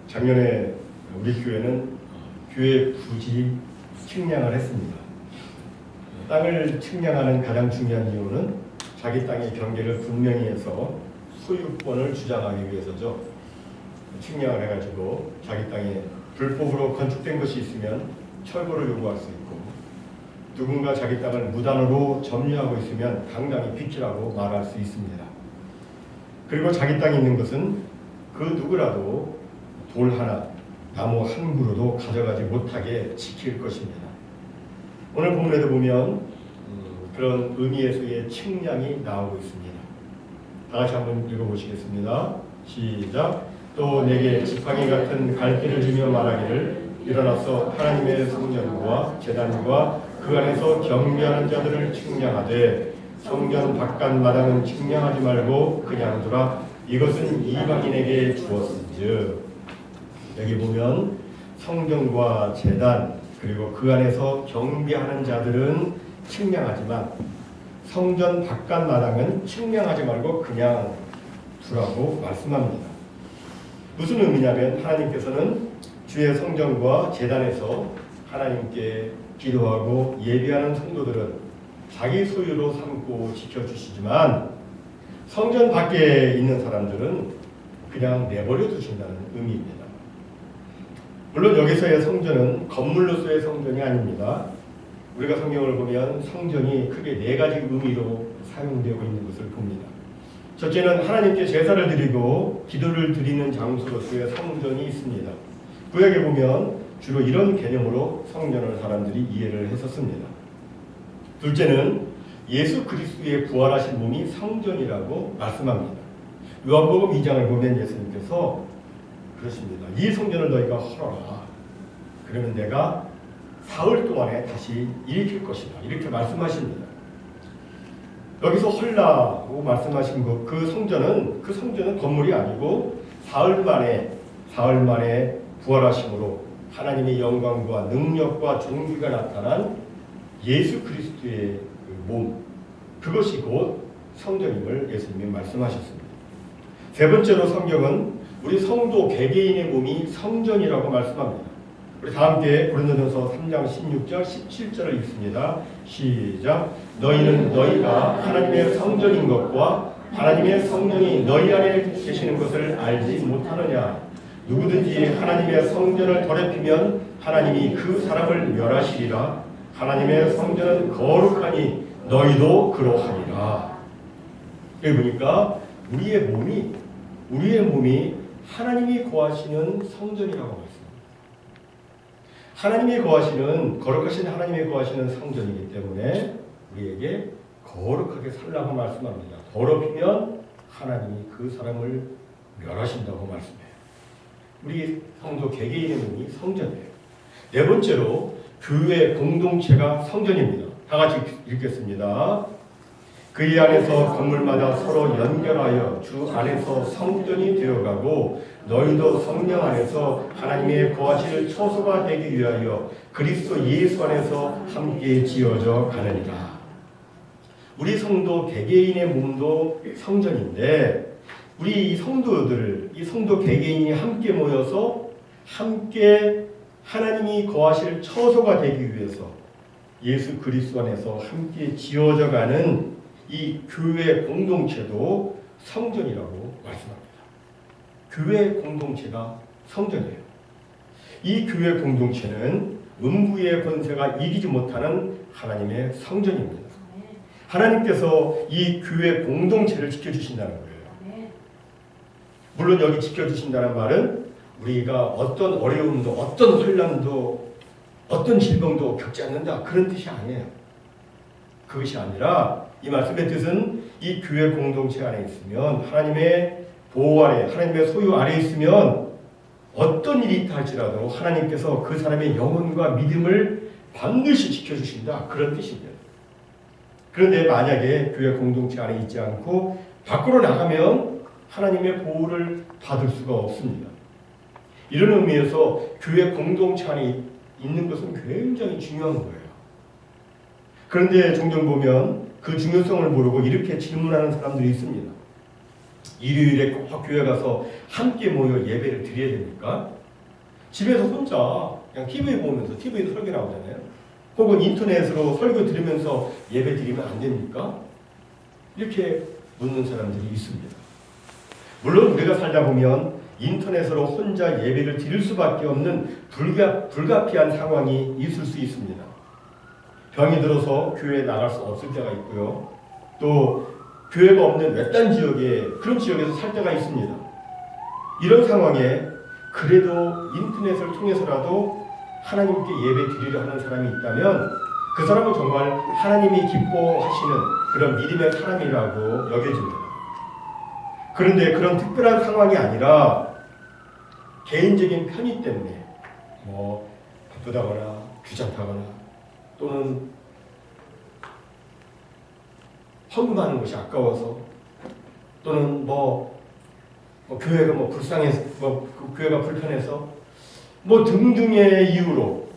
작년에 우리 교회는 교회 부지 측량을 했습니다. 땅을 측량하는 가장 중요한 이유는 자기 땅의 경계를 분명히 해서 소유권을 주장하기 위해서죠. 측량을 해가지고 자기 땅에 불법으로 건축된 것이 있으면 철거를 요구할 수 있고, 누군가 자기 땅을 무단으로 점유하고 있으면 당당히 비키라고 말할 수 있습니다. 그리고 자기 땅에 있는 것은 그 누구라도 돌 하나, 나무 한 그루도 가져가지 못하게 지킬 것입니다. 오늘 본문에도 보면 그런 의미에서의 측량이 나오고 있습니다. 다 같이 한번 읽어보시겠습니다. 시작. 또 내게 지팡이 같은 갈대를 주며 말하기를 일어나서 하나님의 성전과 제단과 그 안에서 경배하는 자들을 측량하되 성전 바깥 마당은 측량하지 말고 그냥 두라. 이것은 이방인에게 주었은즉. 여기 보면 성전과 제단 그리고 그 안에서 경배하는 자들은 측량하지만 성전 바깥 마당은 측량하지 말고 그냥 두라고 말씀합니다. 무슨 의미냐면 하나님께서는 주의 성전과 제단에서 하나님께 기도하고 예배하는 성도들은 자기 소유로 삼고 지켜주시지만 성전 밖에 있는 사람들은 그냥 내버려 두신다는 의미입니다. 물론 여기서의 성전은 건물로서의 성전이 아닙니다. 우리가 성경을 보면 성전이 크게 네 가지 의미로 사용되고 있는 것을 봅니다. 첫째는 하나님께 제사를 드리고 기도를 드리는 장소로서의 성전이 있습니다. 구약에 보면 주로 이런 개념으로 성전을 사람들이 이해를 했었습니다. 둘째는 예수 그리스도의 부활하신 몸이 성전이라고 말씀합니다. 요한복음 2장을 보면 예수님께서 그렇습니다. 이 성전을 너희가 헐어라. 그러면 내가 사흘 동안에 다시 일으킬 것이다. 이렇게 말씀하십니다. 여기서 헐라고 말씀하신 그 성전은 건물이 아니고 사흘 만에 부활하심으로 하나님의 영광과 능력과 존귀가 나타난 예수 그리스도의 몸, 그것이 곧 성전임을 예수님이 말씀하셨습니다. 세 번째로 성경은 우리 성도 개개인의 몸이 성전이라고 말씀합니다. 우리 다 함께 고린도전서 3장 16절 17절을 읽습니다. 시작. 너희는 너희가 하나님의 성전인 것과 하나님의 성령이 너희 안에 계시는 것을 알지 못하느냐. 누구든지 하나님의 성전을 더럽히면 하나님이 그 사람을 멸하시리라. 하나님의 성전은 거룩하니 너희도 그러하리라. 여기 보니까 우리의 몸이 하나님이 거하시는 성전이라고 말씀합니다. 하나님이 거하시는, 거룩하신 하나님이 거하시는 성전이기 때문에 우리에게 거룩하게 살라고 말씀합니다. 더럽히면 하나님이 그 사람을 멸하신다고 말씀해요. 우리 성도 개개인의 몸이 성전이에요. 네 번째로 교회 공동체가 성전입니다. 다 같이 읽겠습니다. 그 안에서 건물마다 서로 연결하여 주 안에서 성전이 되어가고 너희도 성령 안에서 하나님의 거하실 처소가 되기 위하여 그리스도 예수 안에서 함께 지어져 가느니라. 우리 성도 개개인의 몸도 성전인데 우리 이 성도 개개인이 함께 모여서 함께 하나님이 거하실 처소가 되기 위해서 예수 그리스도 안에서 함께 지어져 가는 이 교회 공동체도 성전이라고 말씀합니다. 교회 공동체가 성전이에요. 이 교회 공동체는 음부의 권세가 이기지 못하는 하나님의 성전입니다. 하나님께서 이 교회 공동체를 지켜주신다는 거예요. 물론 여기 지켜주신다는 말은 우리가 어떤 어려움도 어떤 혼란도 어떤 질병도 겪지 않는다 그런 뜻이 아니에요. 그것이 아니라 이 말씀의 뜻은 이 교회 공동체 안에 있으면 하나님의 보호 아래, 하나님의 소유 아래 있으면 어떤 일이 있다 할지라도 하나님께서 그 사람의 영혼과 믿음을 반드시 지켜주신다 그런 뜻입니다. 그런데 만약에 교회 공동체 안에 있지 않고 밖으로 나가면 하나님의 보호를 받을 수가 없습니다. 이런 의미에서 교회 공동체 안에 있는 것은 굉장히 중요한 거예요. 그런데 종종 보면 그 중요성을 모르고 이렇게 질문하는 사람들이 있습니다. 일요일에 꼭 교회 가서 함께 모여 예배를 드려야 됩니까? 집에서 혼자 그냥 TV 보면서 TV에도 설교 나오잖아요. 혹은 인터넷으로 설교 들으면서 예배 드리면 안 됩니까? 이렇게 묻는 사람들이 있습니다. 물론 우리가 살다 보면 인터넷으로 혼자 예배를 드릴 수밖에 없는 불가피한 상황이 있을 수 있습니다. 병이 들어서 교회에 나갈 수 없을 때가 있고요. 또 교회가 없는 외딴 지역에 그런 지역에서 살 때가 있습니다. 이런 상황에 그래도 인터넷을 통해서라도 하나님께 예배 드리려 하는 사람이 있다면 그 사람은 정말 하나님이 기뻐하시는 그런 믿음의 사람이라고 여겨집니다. 그런데 그런 특별한 상황이 아니라 개인적인 편의 때문에 뭐 바쁘다거나 귀찮다거나 또는 헌금하는 것이 아까워서 또는 교회가 불쌍해서 교회가 불편해서 등등의 이유로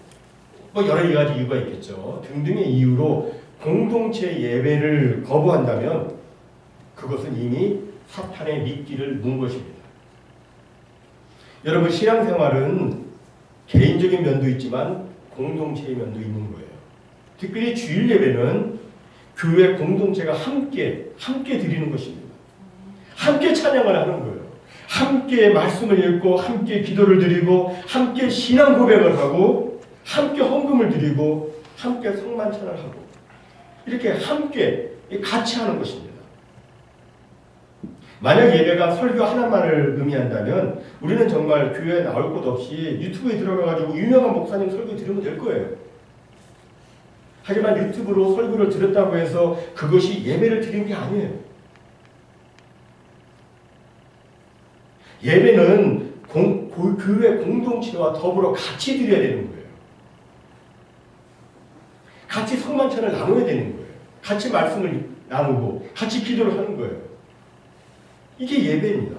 여러 가지 이유가 있겠죠. 등등의 이유로 공동체 예배를 거부한다면 그것은 이미 사탄의 미끼를 문 것입니다. 여러분 신앙생활은 개인적인 면도 있지만 공동체의 면도 있는 거예요. 특별히 주일 예배는 교회 공동체가 함께 드리는 것입니다. 함께 찬양을 하는 거예요. 함께 말씀을 읽고 함께 기도를 드리고 함께 신앙 고백을 하고 함께 헌금을 드리고 함께 성만찬을 하고 이렇게 함께 같이 하는 것입니다. 만약 예배가 설교 하나만을 의미한다면 우리는 정말 교회에 나올 것 없이 유튜브에 들어가가지고 유명한 목사님 설교 들으면 될 거예요. 하지만 유튜브로 설교를 들었다고 해서 그것이 예배를 드린 게 아니에요. 예배는 교회 공동체와 더불어 같이 드려야 되는 거예요. 같이 성만찬을 나눠야 되는 거예요. 같이 말씀을 나누고 같이 기도를 하는 거예요. 이게 예배입니다.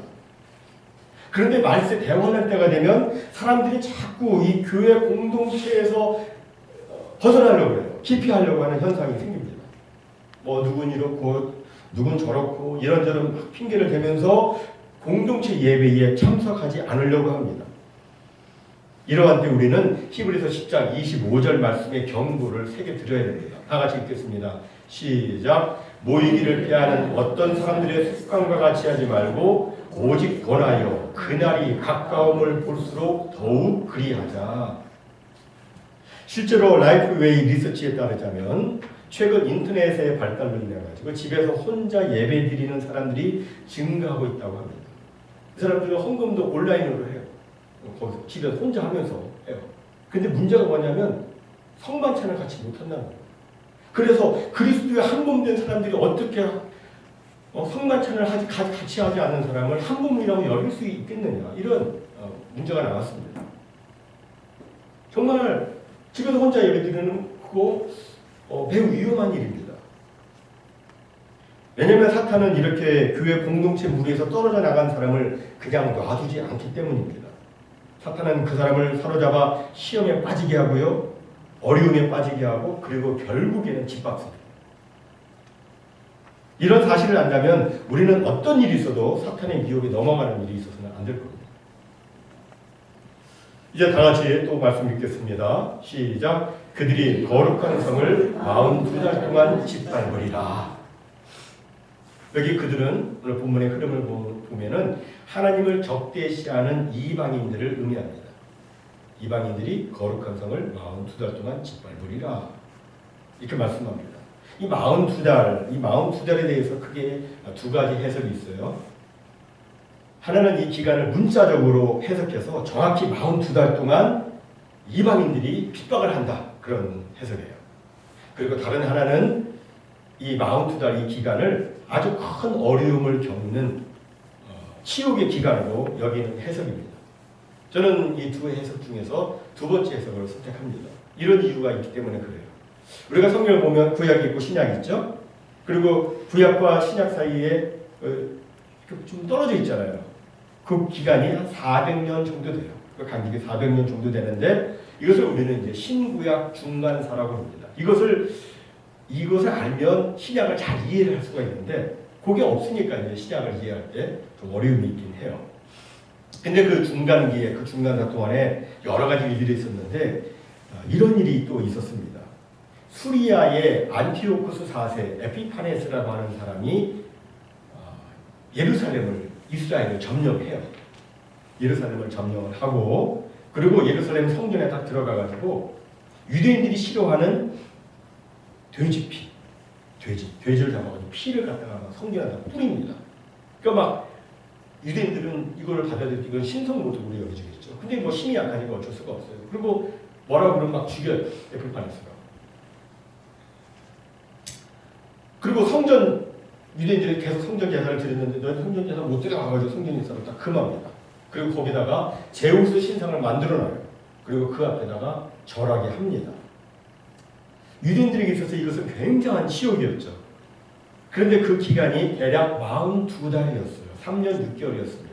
그런데 말세 대화할 때가 되면 사람들이 자꾸 이 교회 공동체에서 벗어나려고 해요. 기피하려고 하는 현상이 생깁니다. 누군 이렇고 누군 저렇고 이런저런 막 핑계를 대면서 공동체 예배에 참석하지 않으려고 합니다. 이러한 때 우리는 히브리서 10장 25절 말씀의 경고를 새겨 들어야 됩니다. 다 같이 읽겠습니다. 시작. 모이기를 피하는 어떤 사람들의 습관과 같이 하지 말고 오직 권하여 그날이 가까움을 볼수록 더욱 그리하자. 실제로 라이프웨이 리서치에 따르자면 최근 인터넷의 발달로 인해가지고 집에서 혼자 예배 드리는 사람들이 증가하고 있다고 합니다. 그 사람들은 헌금도 온라인으로 해요. 거기서 집에서 혼자 하면서 해요. 근데 문제가 뭐냐면 성만찬을 같이 못한다는 거예요. 그래서 그리스도의 한 몸 된 사람들이 어떻게 성만찬을 같이 하지 않는 사람을 한 몸이라고 여길 수 있겠느냐 이런 문제가 나왔습니다. 정말 집에서 혼자 예배드리는 그거 매우 위험한 일입니다. 왜냐하면 사탄은 이렇게 교회 공동체 무리에서 떨어져 나간 사람을 그냥 놔두지 않기 때문입니다. 사탄은 그 사람을 사로잡아 시험에 빠지게 하고요. 어려움에 빠지게 하고 그리고 결국에는 짓밟습니다. 이런 사실을 안다면 우리는 어떤 일이 있어도 사탄의 미혹에 넘어가는 일이 있어서는 안 될 겁니다. 이제 다 같이 또 말씀 읽겠습니다. 시작. 그들이 거룩한 성을 42달 동안 짓밟으리라. 여기 그들은 오늘 본문의 흐름을 보면은 하나님을 적대시하는 이방인들을 의미합니다. 이방인들이 거룩한 성을 42달 동안 짓밟으리라. 이렇게 말씀합니다. 이 42달에 대해서 크게 두 가지 해석이 있어요. 하나는 이 기간을 문자적으로 해석해서 정확히 42달 동안 이방인들이 핍박을 한다. 그런 해석이에요. 그리고 다른 하나는 이 42달 이 기간을 아주 큰 어려움을 겪는 치욕의 기간으로 여기는 해석입니다. 저는 이 두 해석 중에서 두 번째 해석을 선택합니다. 이런 이유가 있기 때문에 그래요. 우리가 성경을 보면 구약이 있고 신약이 있죠. 그리고 구약과 신약 사이에 좀 떨어져 있잖아요. 그 기간이 한 400년 정도 돼요. 그 간격이 400년 정도 되는데 이것을 우리는 이제 신구약 중간사라고 합니다. 이것을 알면 신약을 잘 이해를 할 수가 있는데 그게 없으니까 이제 시작을 이해할 때 좀 어려움이 있긴 해요. 근데 그 중간기에, 그 중간사 동안에 여러 가지 일들이 있었는데 이런 일이 또 있었습니다. 수리아의 안티오쿠스 4세 에피파네스라고 하는 사람이 예루살렘을, 이스라엘을 점령해요. 예루살렘을 점령을 하고, 그리고 예루살렘 성전에 딱 들어가가지고 유대인들이 싫어하는 돼지피, 돼지를 잡아가지고 피를 갖다가 성전에다 뿌립니다. 그러니까 막 유대인들은 이거를 받아들이고 이건 신성으로 우리 여기지겠죠. 근데 뭐 힘이 약하니까 어쩔 수가 없어요. 그리고 뭐라고 그러면 막 죽여요. 에피파네스가. 그리고 성전, 유대인들이 계속 성전 제사를 드렸는데 너희 성전 제사 못 들어가가지고 성전 제사를 딱 금합니다. 그리고 거기다가 제우스 신상을 만들어놔요. 그리고 그 앞에다가 절하게 합니다. 유대인들에게 있어서 이것은 굉장한 치욕이었죠. 그런데 그 기간이 대략 42달이었어요. 3년 6개월이었습니다.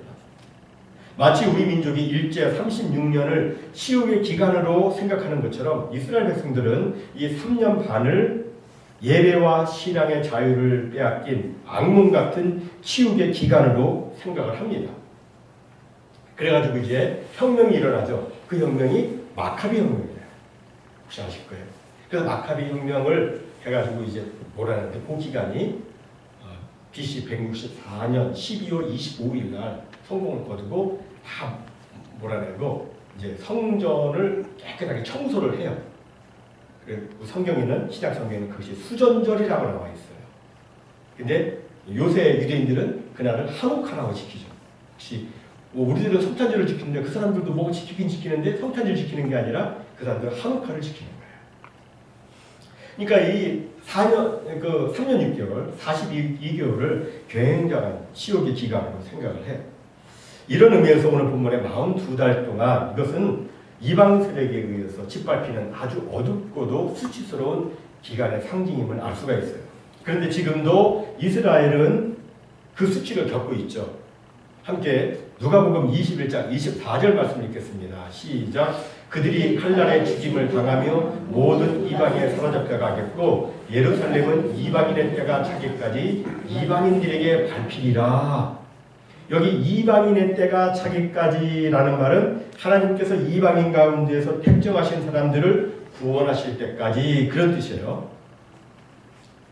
마치 우리 민족이 일제 36년을 치욕의 기간으로 생각하는 것처럼 이스라엘 백성들은 이 3년 반을 예배와 신앙의 자유를 빼앗긴 악몽 같은 치욕의 기간으로 생각을 합니다. 그래가지고 이제 혁명이 일어나죠. 그 혁명이 마카비 혁명이에요. 혹시 아실 거예요. 그래서 마카비 혁명을 해가지고 이제 뭐라는데 그 기간이 BC 164년 12월 25일 날 성공을 거두고 다 뭐라고 이제 성전을 깨끗하게 청소를 해요. 그리고 성경에는 신약 성경에는 그것이 수전절이라고 나와 있어요. 근데 요새 유대인들은 그날을 하누카라고 지키죠. 혹시 뭐 우리들은 성탄절을 지키는데 그 사람들도 뭐 지키긴 지키는데 성탄절 지키는 게 아니라 그 사람들은 하누카를 지키는 거예요. 그러니까 이 3년 6개월, 42개월을 굉장한 치욕의 기간으로 생각을 해요. 이런 의미에서 오늘 본문의 42달 동안 이것은 이방 세력에 의해서 짓밟히는 아주 어둡고도 수치스러운 기간의 상징임을 알 수가 있어요. 그런데 지금도 이스라엘은 그 수치를 겪고 있죠. 함께 누가복음 21장 24절 말씀 읽겠습니다. 시작. 그들이 칼날의 죽임을 당하며 모든 이방에 사로잡혀 가겠고 예루살렘은 이방인의 때가 차기까지 이방인들에게 밟히리라. 여기 이방인의 때가 차기까지라는 말은 하나님께서 이방인 가운데에서 택정하신 사람들을 구원하실 때까지 그런 뜻이에요.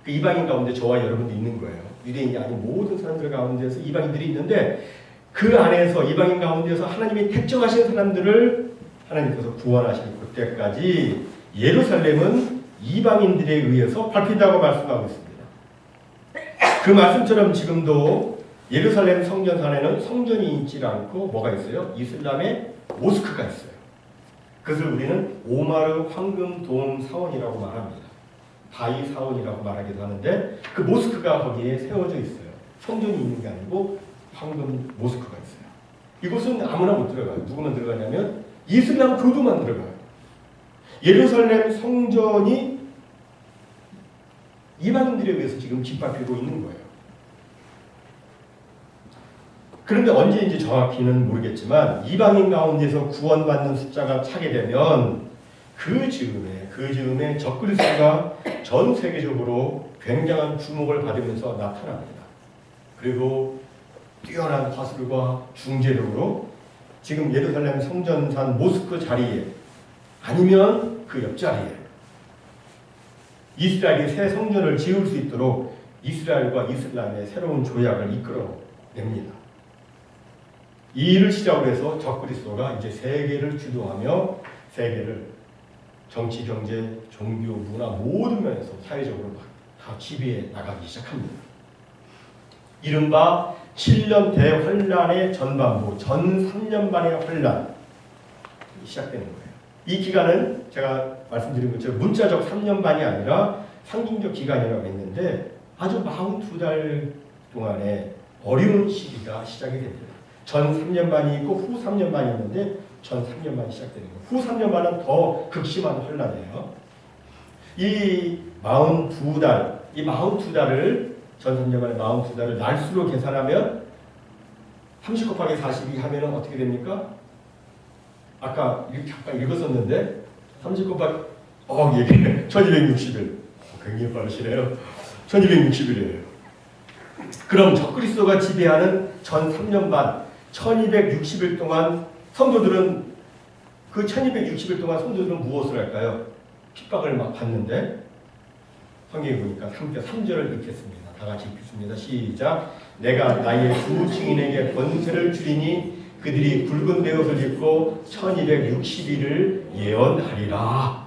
그 이방인 가운데 저와 여러분도 있는 거예요. 유대인이 아닌 모든 사람들 가운데서 이방인들이 있는데 그 안에서 이방인 가운데서 하나님이 택정하신 사람들을 하나님께서 구원하실 그때까지 예루살렘은 이방인들에 의해서 밟힌다고 말씀하고 있습니다. 그 말씀처럼 지금도 예루살렘 성전산에는 성전이 있지 않고 뭐가 있어요? 이슬람의 모스크가 있어요. 그것을 우리는 오마르 황금 돔 사원이라고 말합니다. 바위 사원이라고 말하기도 하는데 그 모스크가 거기에 세워져 있어요. 성전이 있는 게 아니고 황금 모스크가 있어요. 이곳은 아무나 못 들어가요. 누구만 들어가냐면 이슬람 교도만 들어가요. 예루살렘 성전이 이방인들에 의해서 지금 짓밟히고 있는 거예요. 그런데 언제인지 정확히는 모르겠지만 이방인 가운데서 구원받는 숫자가 차게 되면 그 즈음에 적그리스도가 전 세계적으로 굉장한 주목을 받으면서 나타납니다. 그리고 뛰어난 화술과 중재력으로 지금 예루살렘 성전산 모스크 자리에 아니면 그 옆자리에 이스라엘이 새 성전을 지을 수 있도록 이스라엘과 이슬람의 새로운 조약을 이끌어냅니다. 이 일을 시작으로 해서 적그리스도가 이제 세계를 주도하며 세계를 정치, 경제, 종교, 문화 모든 면에서 사회적으로 다 지배해 나가기 시작합니다. 이른바 7년 대환란의 전반부, 전 3년 반의 환란이 시작되는 거예요. 이 기간은 제가 말씀드린 것처럼 문자적 3년 반이 아니라 상징적 기간이라고 했는데 아주 42달 동안의 어려운 시기가 시작이 됩니다. 전 3년 반이 있고 후 3년 반이 있는데 전 3년 반이 시작되는 거예요. 후 3년 반은 더 극심한 혼란이에요. 이 42달을 전 3년 반의 42달을 날수로 계산하면 30 곱하기 42 하면 어떻게 됩니까? 아까 잠깐 읽었었는데 30 곱하기 얘기해 1261 굉장히 빠르시네요. 1260일이에요. 그럼 적그리스도가 지배하는 전 3년 반 1260일 동안 성도들은 그 1260일 동안 성도들은 무엇을 할까요? 핍박을 막 받는데 성경에 보니까 함께 3절을 읽겠습니다. 다 같이 읽겠습니다. 시작. 내가 나의 두 증인에게 권세를 주리니 그들이 굵은 베옷을 입고 1260일을 예언하리라.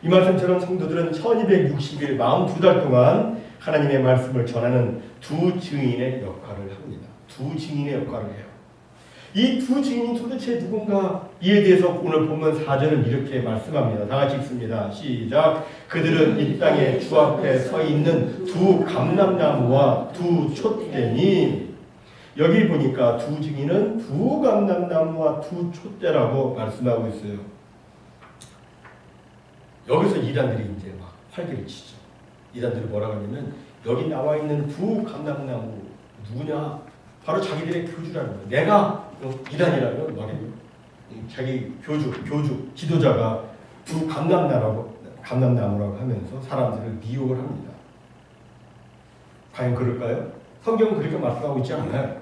이 말씀처럼 성도들은 1260일 42달 동안 하나님의 말씀을 전하는 두 증인의 역할을 합니다. 두 증인의 역할을 해요. 이 두 증인이 도대체 누군가? 이에 대해서 오늘 본문 4절은 이렇게 말씀합니다. 다 같이 읽습니다. 시작. 그들은 이 땅에 주 앞에 서 있는 두 감람나무와 두 촛대니, 여기 보니까 두 증인은 두 감람나무와 두 촛대라고 말씀하고 있어요. 여기서 이단들이 이제 막 활기를 치죠. 이단들이 뭐라고 하냐면 여기 나와 있는 두 감람나무 누구냐? 바로 자기들의 교주라는 거예요. 내가 이단이라면 뭐냐면 자기 교주, 지도자가 두 감람나무라고 하면서 사람들을 미혹을 합니다. 과연 그럴까요? 성경은 그렇게 말씀하고 있지 않나요?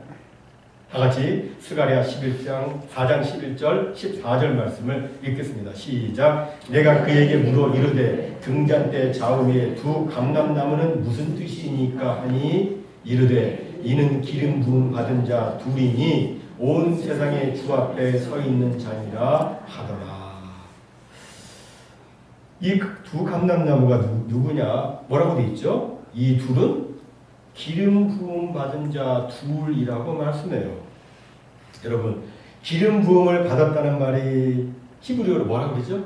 다 같이 스가랴 11장 4장 11절 14절 말씀을 읽겠습니다. 시작. 내가 그에게 물어 이르되 등잔 때 좌우에 두 감람나무는 무슨 뜻이니까 하니 이르되 이는 기름 부음 받은 자 둘이니 온 세상의 주 앞에 서 있는 자니라 하더라. 이 두 감람나무가 누구냐? 뭐라고 돼 있죠? 이 둘은 기름 부음 받은 자 둘이라고 말씀해요. 여러분, 기름 부음을 받았다는 말이 히브리어로 뭐라고 그러죠?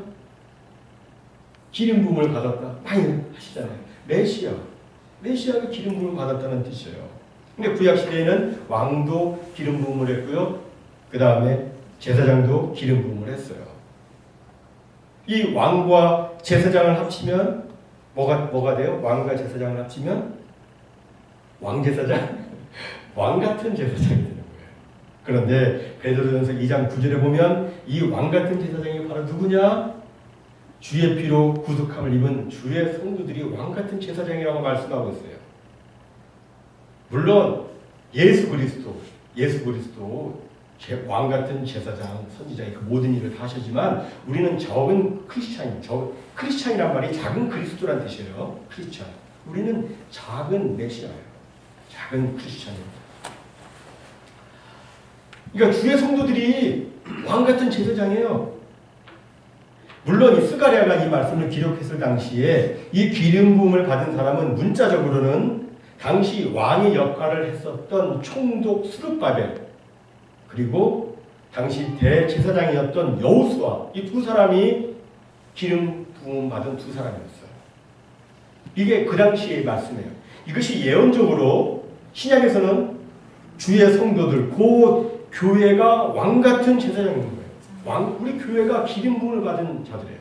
기름 부음을 받았다. 많이 하시잖아요. 메시아가 기름 부음을 받았다는 뜻이에요. 근데 구약 시대에는 왕도 기름 부음을 했고요. 그 다음에 제사장도 기름 부음을 했어요. 이 왕과 제사장을 합치면 뭐가 돼요? 왕과 제사장을 합치면 왕제사장? 왕 같은 제사장이 되는 거예요. 그런데 베드로전서 2장 9절에 보면 이 왕 같은 제사장이 바로 누구냐? 주의 피로 구속함을 입은 주의 성도들이 왕 같은 제사장이라고 말씀하고 있어요. 물론 예수 그리스도 왕 같은 제사장, 선지자의 그 모든 일을 다 하셨지만 우리는 적은 크리스찬이란 말이 작은 그리스도란 뜻이에요. 크리스찬. 우리는 작은 메시아예요. 작은 크리스찬입니다. 그러니까 주의 성도들이 왕 같은 제사장이에요. 물론 이 스가랴가 이 말씀을 기록했을 당시에 이 기름 부음을 받은 사람은 문자적으로는 당시 왕의 역할을 했었던 총독 스룹바벨, 그리고 당시 대제사장이었던 여호수아, 이 두 사람이 기름 부음 받은 두 사람이었어요. 이게 그 당시의 말씀이에요. 이것이 예언적으로 신약에서는 주의 성도들, 그 교회가 왕 같은 제사장인 거예요. 우리 교회가 기름 부음을 받은 자들이에요.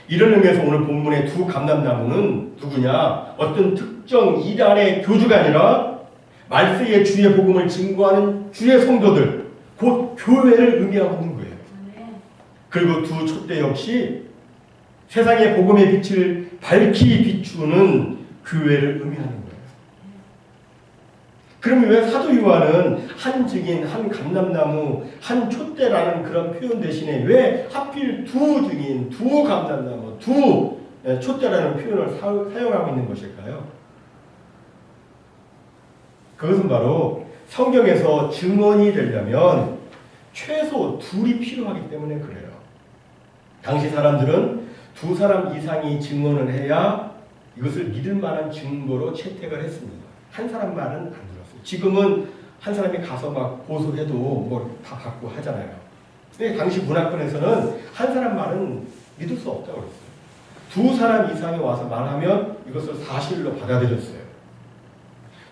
이런 의미에서 오늘 본문의 두 감람나무는 누구냐? 어떤 특정 이단의 교주가 아니라 말세의 주의 복음을 증거하는 주의 성도들, 곧 교회를 의미하고 있는 거예요. 그리고 두 촛대 역시 세상의 복음의 빛을 밝히 비추는 교회를 의미하는 거예요. 그럼 왜 사도 요한은 한 증인, 한 감람나무, 한 촛대라는 그런 표현 대신에 왜 하필 두 증인, 두 감람나무, 두 촛대라는 표현을 사용하고 있는 것일까요? 그것은 바로 성경에서 증언이 되려면 최소 둘이 필요하기 때문에 그래요. 당시 사람들은 두 사람 이상이 증언을 해야 이것을 믿을 만한 증거로 채택을 했습니다. 한 사람 말은 안 들었어요. 지금은 한 사람이 가서 막 고소해도 뭐 다 받고 하잖아요. 근데 당시 문화권에서는 한 사람 말은 믿을 수 없다고 그랬어요. 두 사람 이상이 와서 말하면 이것을 사실로 받아들였어요.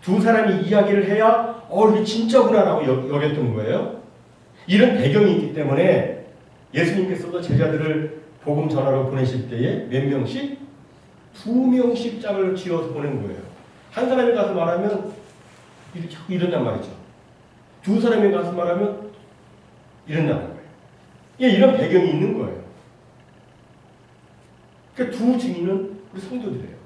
두 사람이 이야기를 해야 이게 진짜구나라고 여겼던 거예요. 이런 배경이 있기 때문에 예수님께서도 제자들을 복음 전하러 보내실 때에 몇 명씩? 2명씩 짝을 지어서 보낸 거예요. 한 사람이 가서 말하면 자꾸 이런단 말이죠. 두 사람이 가서 말하면 이런다는 거예요. 이런 배경이 있는 거예요. 그러니까 두 증인은 우리 성도들이에요.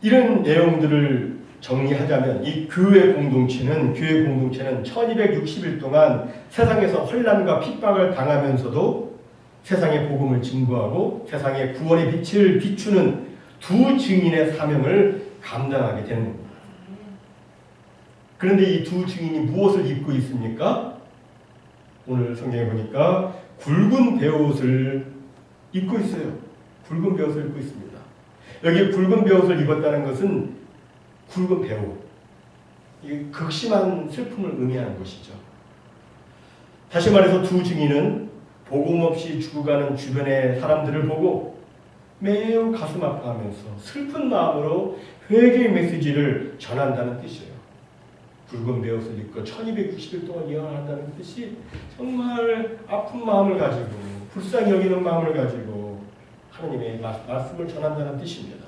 이런 내용들을 정리하자면 이 교회 공동체는 1260일 동안 세상에서 환난과 핍박을 당하면서도 세상의 복음을 증거하고 세상의 구원의 빛을 비추는 두 증인의 사명을 감당하게 되는 겁니다. 그런데 이 두 증인이 무엇을 입고 있습니까? 오늘 성경에 보니까 굵은 베옷을 입고 있어요. 굵은 베옷을 입고 있습니다. 여기 굵은 베옷을 입었다는 것은 굵은 베옷, 이게 극심한 슬픔을 의미하는 것이죠. 다시 말해서 두 증인은 복음 없이 죽어가는 주변의 사람들을 보고 매우 가슴 아파하면서 슬픈 마음으로 회개의 메시지를 전한다는 뜻이에요. 굵은 베옷을 입고 1290일 동안 예언한다는 뜻이 정말 아픈 마음을 가지고 불쌍히 여기는 마음을 가지고 하나님의 말씀을 전한다는 뜻입니다.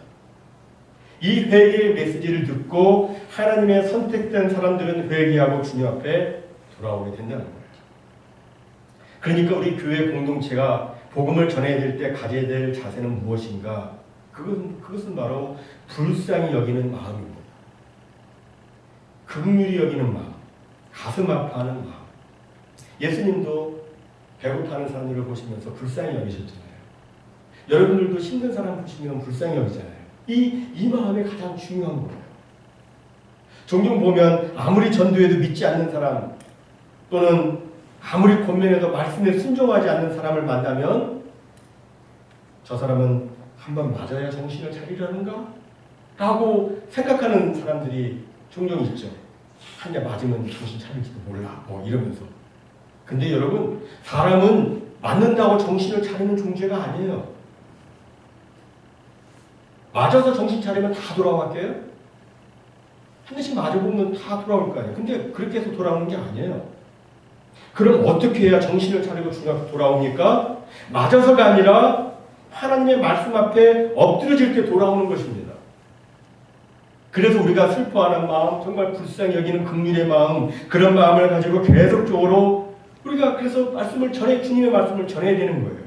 이 회개의 메시지를 듣고 하나님의 선택된 사람들은 회개하고 주님 앞에 돌아오게 된다는 거예요. 그러니까 우리 교회 공동체가 복음을 전해야 될 때 가져야 될 자세는 무엇인가? 그것은 바로 불쌍히 여기는 마음입니다. 긍휼히 여기는 마음, 가슴 아파하는 마음. 예수님도 배고파하는 사람들을 보시면서 불쌍히 여기셨잖아요. 여러분들도 힘든 사람 보시면 불쌍히 여기잖아요. 이 마음이 가장 중요한 거예요. 종종 보면 아무리 전도해도 믿지 않는 사람 또는 아무리 권면해도 말씀에 순종하지 않는 사람을 만나면 저 사람은 한번 맞아야 정신을 차리려는가? 라고 생각하는 사람들이 종종 있죠. 한 대 맞으면 정신 차릴지도 몰라 이러면서. 근데 여러분, 사람은 맞는다고 정신을 차리는 존재가 아니에요. 맞아서 정신 차리면 다 돌아갈게요? 한 대씩 맞아보면 다 돌아올 거 아니에요. 근데 그렇게 해서 돌아오는 게 아니에요. 그럼 어떻게 해야 정신을 차리고 주님 앞에 돌아옵니까? 맞아서가 아니라 하나님의 말씀 앞에 엎드려질 때 돌아오는 것입니다. 그래서 우리가 슬퍼하는 마음, 정말 불쌍히 여기는 긍휼의 마음, 그런 마음을 가지고 계속적으로 우리가 그래서 주님의 말씀을 전해야 되는 거예요.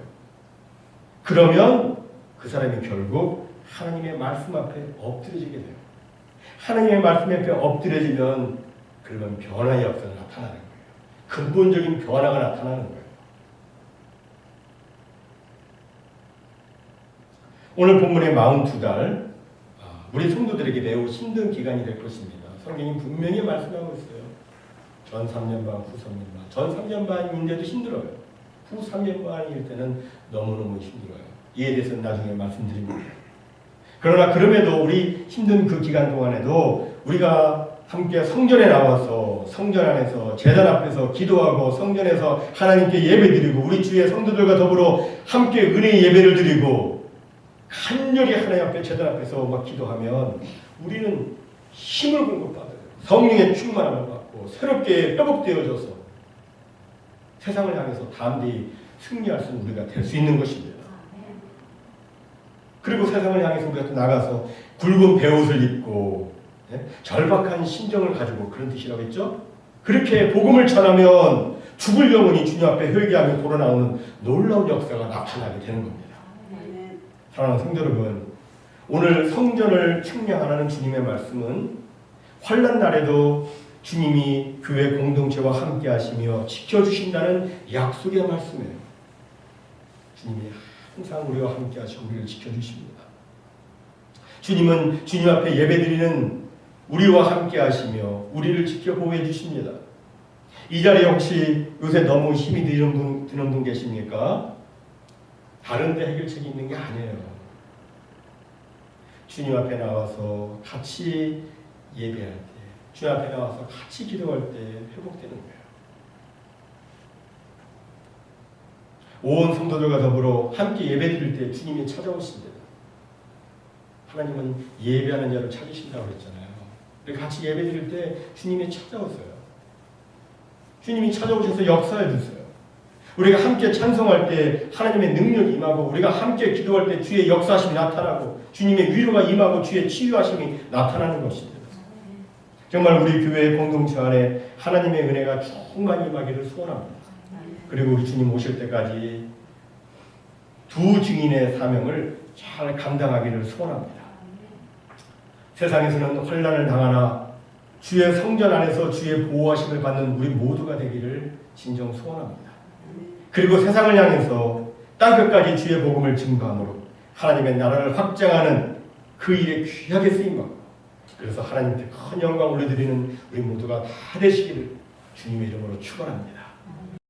그러면 그 사람이 결국 하나님의 말씀 앞에 엎드려지게 돼요. 하나님의 말씀 앞에 엎드려지면 그러면 변화의 역사가 나타나는 거예요. 근본적인 변화가 나타나는 거예요. 오늘 본문의 42달, 우리 성도들에게 매우 힘든 기간이 될 것입니다. 성경이 분명히 말씀하고 있어요. 전 3년 반, 후 3년 반. 전 3년 반인데도 힘들어요. 후 3년 반일 때는 너무너무 힘들어요. 이에 대해서는 나중에 말씀드립니다. 그러나 그럼에도 우리 힘든 그 기간 동안에도 우리가 함께 성전에 나와서 성전 안에서 제단 앞에서 기도하고 성전에서 하나님께 예배드리고 우리 주의 성도들과 더불어 함께 은혜의 예배를 드리고 간절히 하나님 앞에 제단 앞에서 막 기도하면 우리는 힘을 공급받아요. 성령의 충만함을 받고 새롭게 회복되어져서 세상을 향해서 담대히 승리할 수 있는 우리가 될 수 있는 것입니다. 그리고 세상을 향해서 우리가 또 나가서 굵은 베옷을 입고 절박한 심정을 가지고 그런 뜻이라고 했죠. 그렇게 복음을 전하면 죽을 영혼이 주님 앞에 회개하며 돌아나오는 놀라운 역사가 나타나게 되는 겁니다. 사랑하는 성도 여러분, 오늘 성전을 측량하라는 주님의 말씀은 환난 날에도 주님이 교회 공동체와 함께 하시며 지켜주신다는 약속의 말씀이에요. 주님이 항상 우리와 함께 하시고 우리를 지켜주십니다. 주님은 주님 앞에 예배드리는 우리와 함께 하시며 우리를 지켜보호해 주십니다. 이 자리에 혹시 요새 너무 힘이 드는 분 계십니까? 다른 데 해결책이 있는 게 아니에요. 주님 앞에 나와서 같이 예배할 때, 주님 앞에 나와서 같이 기도할 때 회복되는 거예요. 온 성도들과 더불어 함께 예배드릴 때 주님이 찾아오십니다. 하나님은 예배하는 자를 찾으신다고 그랬잖아요. 우리 같이 예배드릴 때 주님이 찾아오세요. 주님이 찾아오셔서 역사해 주세요. 우리가 함께 찬송할 때 하나님의 능력이 임하고 우리가 함께 기도할 때 주의 역사하심이 나타나고 주님의 위로가 임하고 주의 치유하심이 나타나는 것입니다. 정말 우리 교회의 공동체 안에 하나님의 은혜가 충만히 임하기를 소원합니다. 그리고 우리 주님 오실 때까지 두 증인의 사명을 잘 감당하기를 소원합니다. 세상에서는 환난을 당하나 주의 성전 안에서 주의 보호하심을 받는 우리 모두가 되기를 진정 소원합니다. 그리고 세상을 향해서 땅끝까지 주의 복음을 증거함으로 하나님의 나라를 확장하는 그 일에 귀하게 쓰임받고, 그래서 하나님께 큰 영광 올려드리는 우리 모두가 다 되시기를 주님의 이름으로 축원합니다.